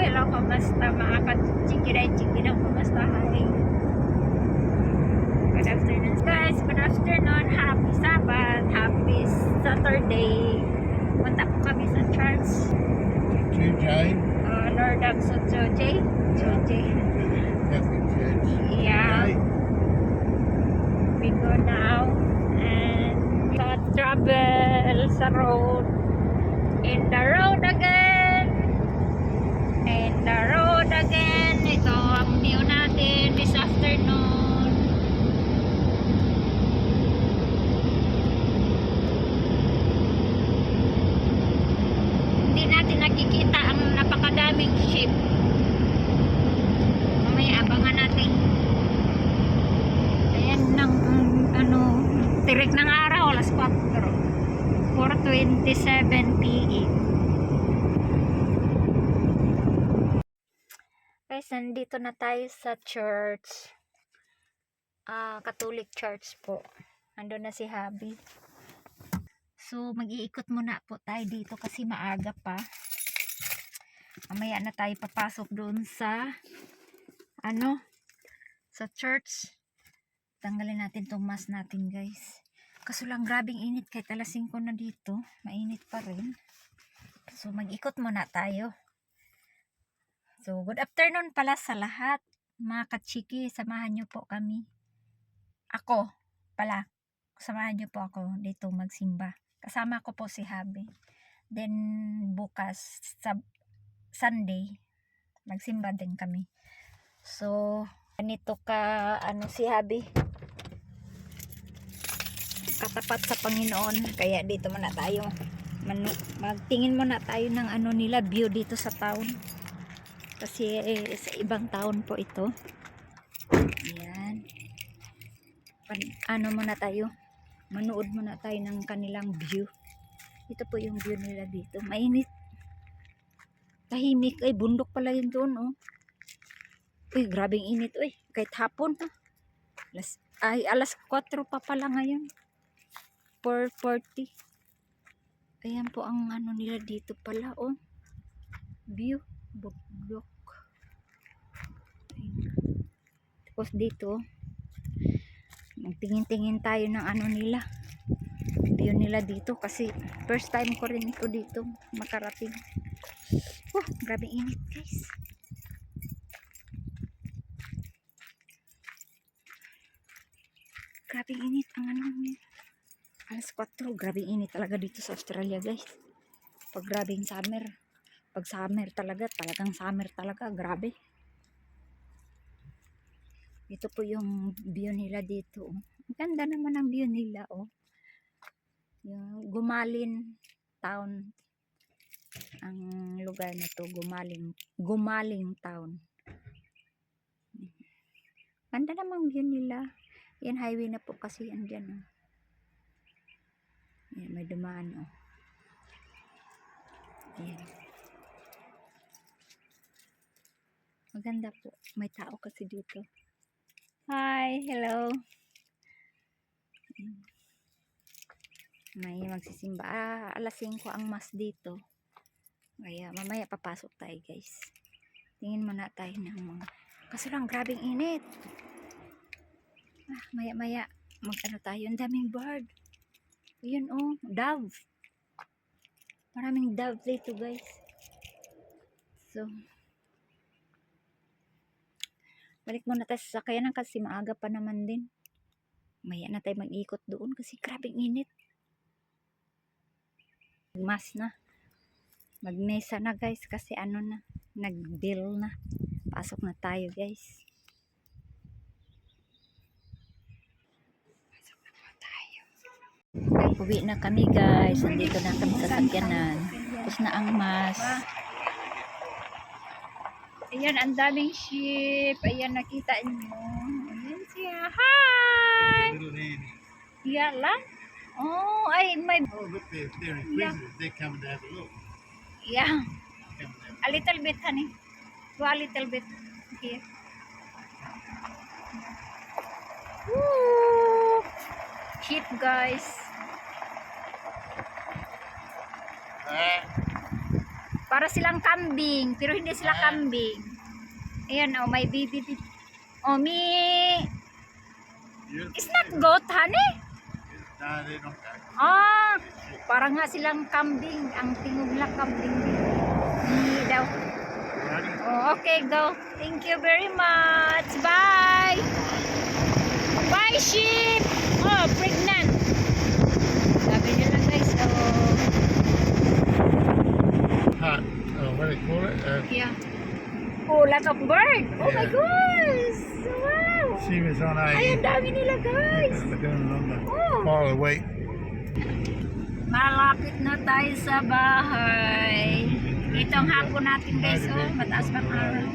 hello, kamusta mga ka-chikiray-chikiray, kamusta? Hi. Good afternoon guys, good afternoon, happy Sabbath, happy Saturday. Punta po kami sa church. Lord of Sotsoje. Catholic Church. Yeah. We go now and travel sa road. In the road again. In the road again. Ito ang view natin this afternoon. Hindi natin nakikita ang napakadaming ship. Mamaya abangan natin. Ayan ng tirik ng araw, alas 4:27 PM. Guys, nandito na tayo sa church. Catholic Church po. Ando na si Habi. So, mag-iikot muna po tayo dito kasi maaga pa. Mamaya na tayo papasok doon sa sa church. Tanggalin natin itong mask natin, guys. Kaso lang grabing init kahit alas 5 na dito. Mainit pa rin. So, mag-ikot muna tayo. So, good afternoon pala sa lahat. Mga kachiki, samahan nyo po kami. Ako pala. Samahan nyo po ako dito magsimba. Kasama ko po si Habi. Then, bukas, sa Sunday, magsimba din kami. So, ganito ka, si Habi. Katapat sa Panginoon. Kaya dito muna tayo. Magtingin muna tayo ng nila, view dito sa town. Kasi sa ibang town po ito. Ayan. Muna tayo. Manood muna tayo ng kanilang view. Ito po yung view nila dito. Mainit. Tahimik. Ay, bundok pala yun doon, oh. Uy, grabing init, uy. Kahit hapon, ha. Alas 4 pa pala ngayon. 4:40. Ayan po ang nila dito pala, oh. View. Bundok. Tapos dito, magtingin-tingin tayo ng nila. View nila dito kasi first time ko rin ito dito makarating. Grabe init, guys. Grabe init ang alas 4, grabe init talaga dito sa Australia, guys. Pag grabing summer. Pag summer talagang summer talaga, grabe. Ito po yung view nila dito. Ang ganda naman ang view nila, oh. Yung Gumalin town. Ang lugar na to, Gumaling town. Ganda namang view nila. Yan, highway na po kasi andyan, oh. Yan, may dumaan, oh. Yan. Maganda po. May tao kasi dito. Hi, hello. May magsisimba. Alas 5 ang mas dito. Kaya mamaya papasok tayo, guys. Tingin muna tayo ng mga... Kaso lang, grabing init. Maya tayo. Ang daming bird. Ayun, oh. Dove. Maraming dove dito, guys. So, balik muna tayo sa sakayanan kasi maaga pa naman din. Maya na tayo mag-ikot doon kasi grabing init. Mas na. Magmesa na, guys, kasi na. Nag-bill na. Pasok na tayo, guys. Pasok na tayo. Uwi na kami, guys. Nandito na kami sa sakyanan. Tapos na ang mas. Ayan, ang daming ship. Ayan, nakita nyo. Ayan siya. Hi! Yeah lang? Oh, ay, may... Oh, look, they're in prison. They're coming to have a look. Yeah. A little bit, honey. Go a little bit here. Woo! Ship, guys. Para silang kambing, pero hindi sila kambing. Ayan, oh, may baby. Oh, it's not goat, honey. No, they're not that. Ah, parang nga silang kambing. Ang tingog lang kambing. Daw. Righty. Oh, okay, go. Thank you very much. Bye. Bye, sheep. Oh, pregnant. Sabi nyo lang, guys. Oh, Hut. Oh, what do they call it? yeah. Oh, lot of bird. Oh my Yeah. gosh. Wow. She was on Ay, ang a dami nila, guys. lagoon on the Oh. pile of wheat. Malapit na tayo sa bahay. Ito ang hapon natin, guys. Oh, mataas pang araw.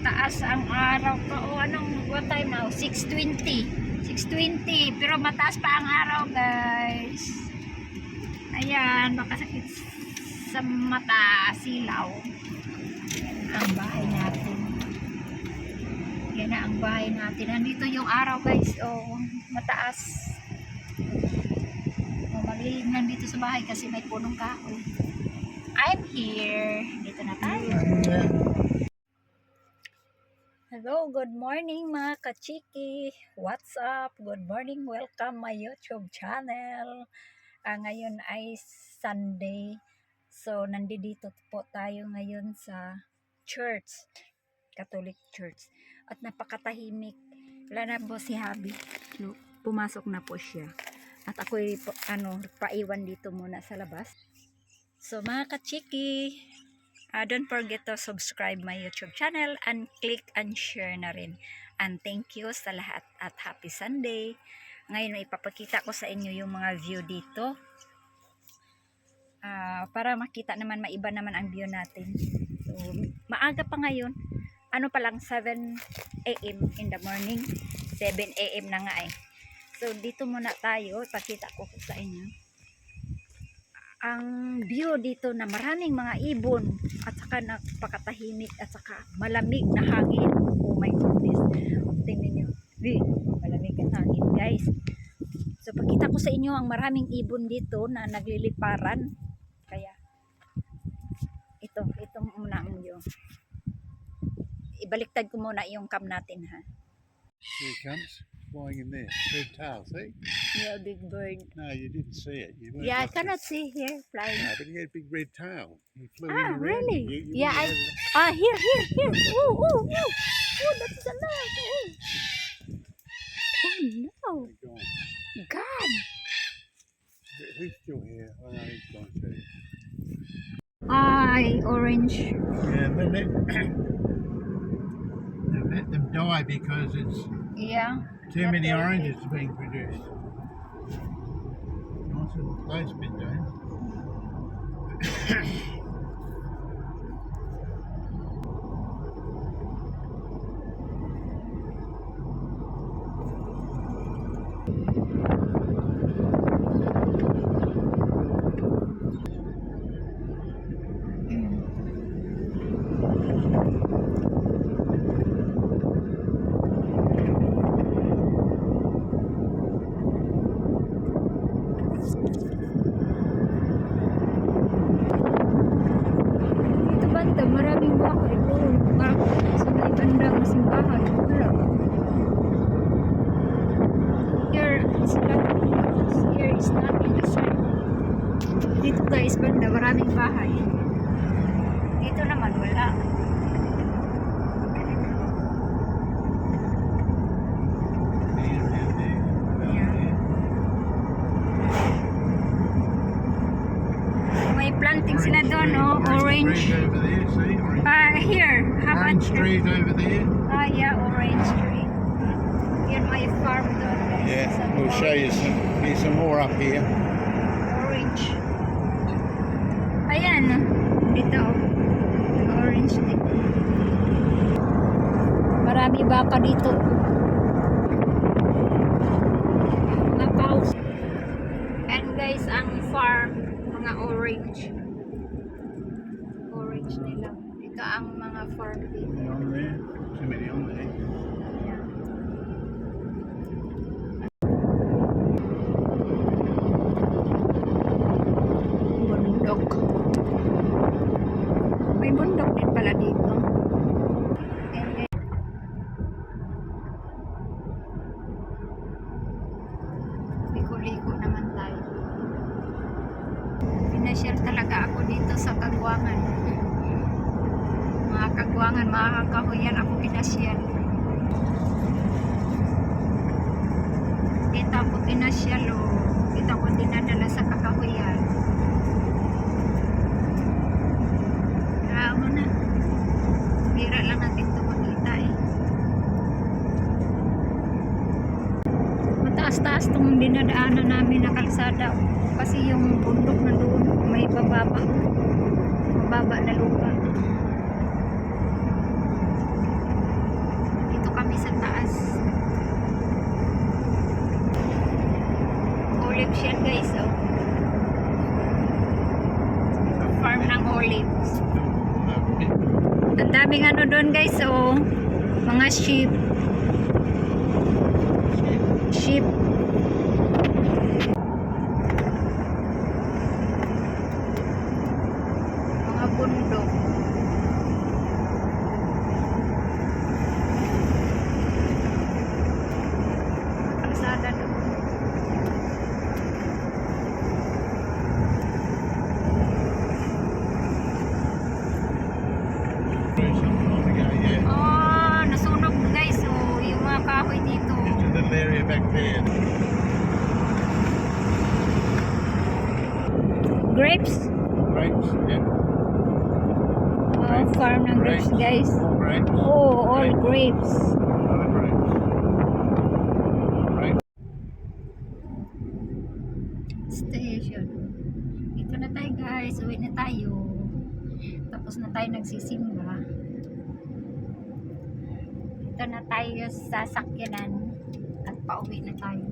Taas ang araw pa. Oh, anong what time now? 6:20. 6:20. Pero mataas pa ang araw, guys. Ayan, makasakit sa mata, silaw. Yan ang bahay natin. Yan na ang bahay natin. Nandito yung araw, guys. Oh, mataas. Oh, malilim lang dito sa bahay kasi may punong kahoy. I'm here. Dito na tayo. Yeah. Hello, good morning mga kachiki. What's up? Good morning. Welcome my YouTube channel. Ngayon ay Sunday. So, nandito po tayo ngayon sa church. Catholic Church. At napakatahimik. Wala na po si Habi. Pumasok na po siya. At ako'y paiwan dito muna sa labas. So, mga kachiki, don't forget to subscribe my YouTube channel and click and share na rin. And thank you sa lahat at happy Sunday. Ngayon ipapakita ko sa inyo yung mga view dito. Para makita naman, maiba naman ang view natin. So, maaga pa ngayon. Ano pa lang, 7 AM in the morning. 7 AM na nga eh. So, dito muna tayo. Ipakita ko sa inyo. Ang view dito na maraming mga ibon at saka napakatahimik at saka malamig na hangin. Oh my goodness. Tingnan nyo. Malamig ang hangin, guys. So, pakita ko sa inyo ang maraming ibon dito na nagliliparan. Kaya, ito muna ang view. Ibaliktad ko muna yung cam natin, ha. Here it comes. Flying in there. Red tail, see? Yeah, big bird. No, you didn't see it. You weren't Yeah, I looking. cannot see here flying. No, but he had a big red tail. He flew in Ah, around really? you. Yeah, here. Oh, that's enough. Oh no. Gone. God. Who's still here? Oh, no, he's gone too. Ay, orange. Yeah, let them die because it's Yeah. too many That's oranges being produced. Nice little place been doing. Dito banda, maraming bahay doon. Sa may bandang simbahan. Wala. Here is not in the side. Dito guys, banda, maraming bahay. Dito naman, wala. May planting sila doon, oh, orange. Trees over there, see? Orange, Here, how about orange trees over there. Yeah, orange tree. Yun may farm doon, guys. Yeah, Sa we'll show you some. Here's some more up here. orange. Ayan, dito. Orange din. Marami baka dito. Mga cows. And guys, ang farm, mga orange. Orange nila. Ito ang mga farm dito. On there. Too many on there. Yeah. bundok din pala dito. Ayan, guys. Liko-liko naman tayo. Pinasyal talaga ako dito sa Kagwangan. Mga Kagwangan, mga kakahuyan ako pinasyal. Dito ako pinasyal o dito ako dinadala sa kakahuyan. Mo na. Bira lang natin ito makita eh. Mataas-taas itong dinadaanan namin na kalsada. Kasi yung bundok na doon may bababa. Mababa na lupa. Dito kami sa taas. Olive siya guys. Oh. Farm ng olives. Ang daming ano doon guys, oh. Mga sheep. Sheep. Mga bundok. Kalsada doon. Oh, nasunog guys. Oh, yung mga kahoy dito. It's a little area back there. Grapes. Grapes, yeah. Oh, farm ng grapes guys. All grapes. Oh, all grapes. All grapes. Right. Station. Dito na tayo guys. Uwi na tayo. Tapos na tayo nagsisimba. Dito na tayo sa sakyanan. At pauwi na tayo.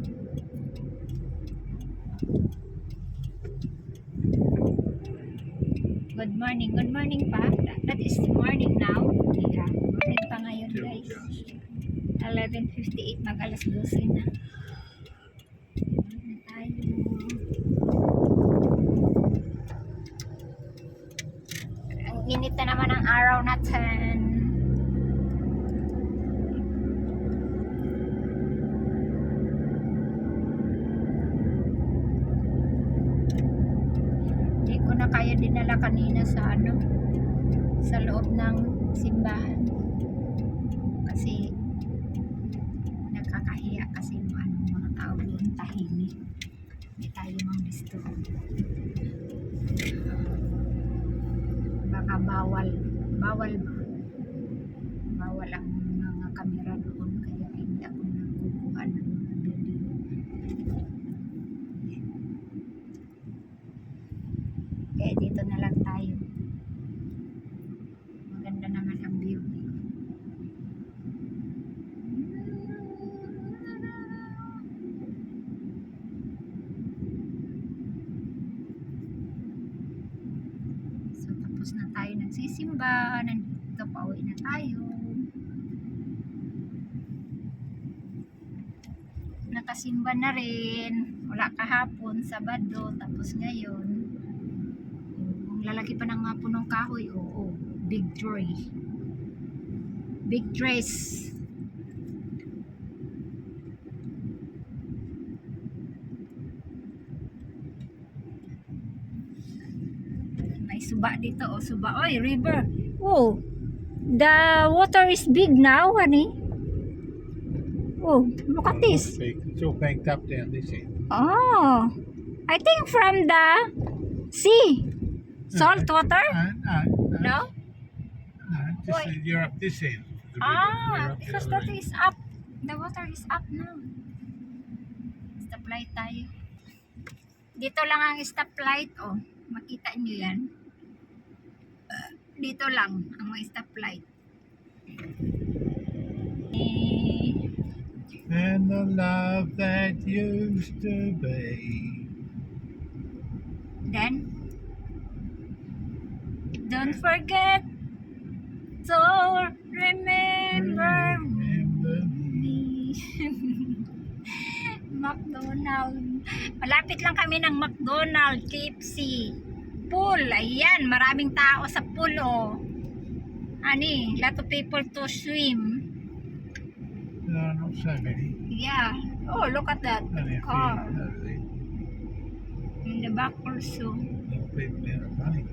Good morning. Good morning pa. That is morning now. Yeah. Morning pa ngayon guys. 11:58. Mag alas 12 na. Uwi na tayo. Ang init na naman ang araw natin. Hindi ko na kaya dinala kanina sa ano, sa loob ng simbahan. Kasi nakakahiya kasi yung ano, mga tao doon tahimik. Hindi tayo mang gusto. Baka bawal ang mga kamera doon kaya hindi ako nagkukuha ng mga video. Kaya dito na lang tayo. Maganda naman ang view. So tapos na tayo nagsisimba. Nandito pauwi na tayo. Nakasimba na rin. Wala kahapon, Sabado. Tapos ngayon, kung lalaki pa ng mga punong kahoy, oo. Big tree. Big trees. May suba dito. O, suba. Oy, river. Oh, the water is big now, honey. Oh, look at this. It's all banked up down this end. Oh, I think from the sea. Salt water? No? Why? You're up this end. of the river. You're Ah, up the because other that end. is up. The water is up now. Stoplight tayo. Dito lang ang stoplight. Oh, makita nyo yan. Dito lang ang mga stoplight. And the love that used to be. Then, don't forget to remember Remember me. me. McDonald. Malapit lang kami ng McDonald, KFC. Pool, ayan, maraming tao sa pool, oh. Ani, lot of people to swim. No, not so many. Yeah. Oh, look at that Only a few. car No, they in the back also. more people in it running.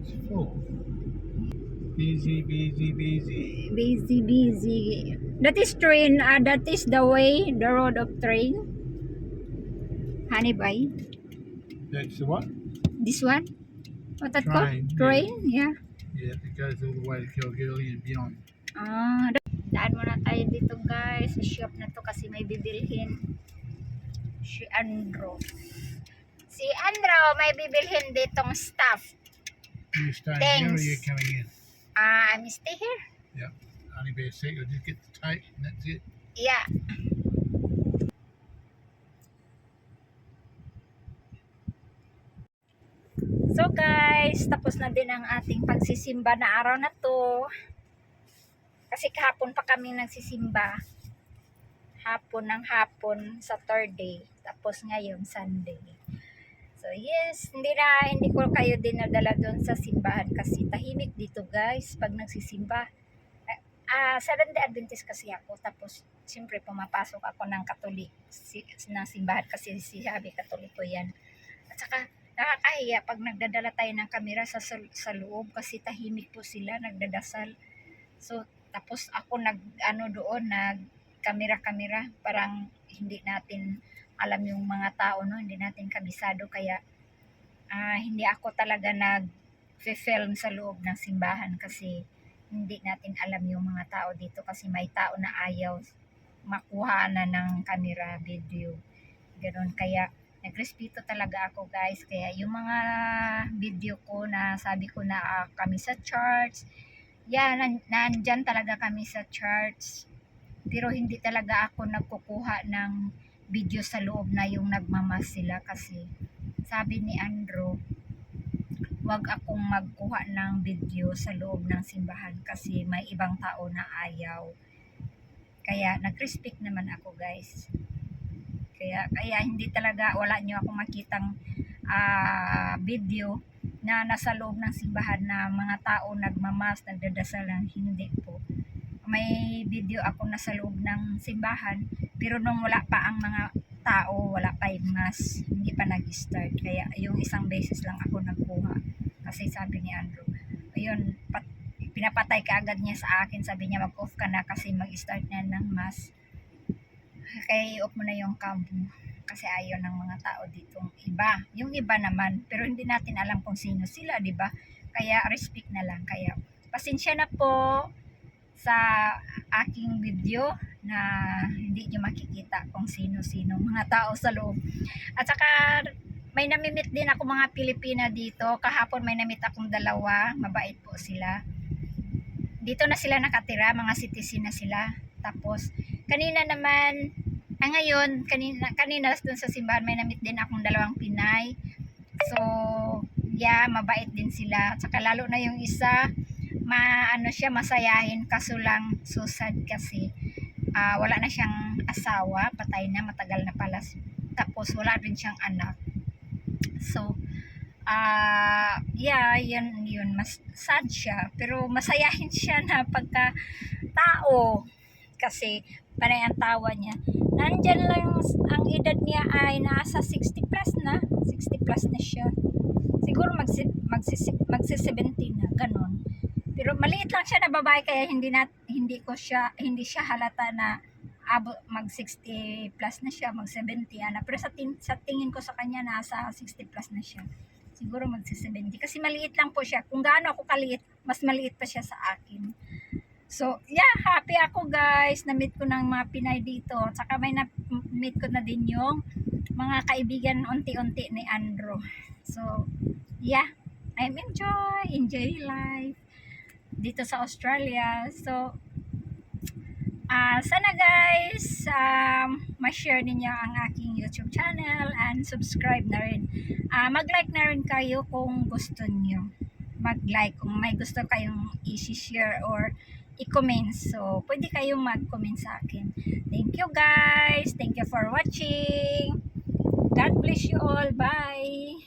It's full. Busy, busy, busy. Busy, busy. That is train. That is the way, the road of train. Honey, bye. That's the what? This one? What that called? Train, yeah. Train? Yeah. Yeah, it goes all the way to Kilgilly and beyond. Ah, daan muna tayo dito guys sa shop na to kasi may bibilhin si Andro. Si Andro may bibilhin ditong stuff. You staying here or Thanks. you coming in? I'm stay here. Yep. Only be a sec. I'll just get the tape and that's it. Yeah. So guys, tapos na din ang ating pagsisimba na araw na to. Kasi kahapon pa kami nagsisimba. Hapon ng hapon sa Thursday. Tapos ngayon Sunday. So yes, hindi ko kayo dinadala doon sa simbahan kasi tahimik dito guys pag nagsisimba. Seventh-day Adventist kasi ako. Tapos siyempre pumapasok ako ng Katolik na simbahan kasi si Habi Katoliko yan. At saka nakakahiya pag nagdadala tayo ng kamera sa loob kasi tahimik po sila nagdadasal. So tapos ako nag kamera parang hindi natin alam yung mga tao no, hindi natin kabisado kaya hindi ako talaga nag-film sa loob ng simbahan kasi hindi natin alam yung mga tao dito kasi may tao na ayaw makuha na ng camera video. Ganon kaya nagrespeto talaga ako guys. Kaya yung mga video ko na sabi ko na kami sa church, nandyan talaga kami sa church. Pero hindi talaga ako nagkukuha ng video sa loob na yung nagmamas sila kasi sabi ni Andrew, wag akong magkuha ng video sa loob ng simbahan kasi may ibang tao na ayaw. Kaya nag-respect naman ako guys. Kaya hindi talaga, wala nyo ako makitang video na nasa loob ng simbahan na mga tao nagmamas, nagdadasal lang. Hindi po. May video ako nasa loob ng simbahan pero nung wala pa ang mga tao, wala pa yung mas, hindi pa nag-start. Kaya yung isang beses lang ako nagkuha kasi sabi ni Andrew, ayun, pinapatay ka agad niya sa akin. Sabi niya mag-off ka na kasi mag-start na ng mas. Kaya i-off mo na yung cam mo kasi ayaw ng mga tao dito iba. Yung iba naman, pero hindi natin alam kung sino sila, di ba? Kaya respect na lang. Kaya pasensya na po sa aking video na hindi nyo makikita kung sino-sino mga tao sa loob. At saka may namimit din ako mga Pilipina dito. Kahapon may namit akong dalawa. Mabait po sila. Dito na sila nakatira. Mga citizen na sila. Tapos kanina naman, ngayon, kanina dun sa simbahan may namit din akong dalawang Pinay. So, yeah, mabait din sila. At saka lalo na yung isa, masayahin kaso lang susad kasi wala na siyang asawa, patay na, matagal na pala. Tapos wala rin siyang anak. So, yun, mas sad siya. Pero masayahin siya na pagka tao. Kasi, panay ang tawa niya. Nandyan lang, ang edad niya ay nasa 60 plus na. 60 plus na siya. Siguro magsi-70 na, ganun. Pero maliit lang siya na babae kaya hindi siya halata na mag 60 plus na siya, mag 70 na. Pero sa tingin ko sa kanya nasa 60 plus na siya. Siguro mag 70 kasi maliit lang po siya. Kung gaano ako kaliit, mas maliit pa siya sa akin. So, yeah, happy ako guys. Na-meet ko ng mga Pinay dito. Saka may na-meet ko na din yung mga kaibigan unti-unti ni Andrew. So, yeah, I'm enjoy life dito sa Australia. So, sana guys, ma-share ninyo ang aking YouTube channel and subscribe na rin. Mag-like na rin kayo kung gusto nyo. Mag-like kung may gusto kayong i-share or i-comment. So, pwede kayong mag-comment sa akin. Thank you guys. Thank you for watching. God bless you all. Bye.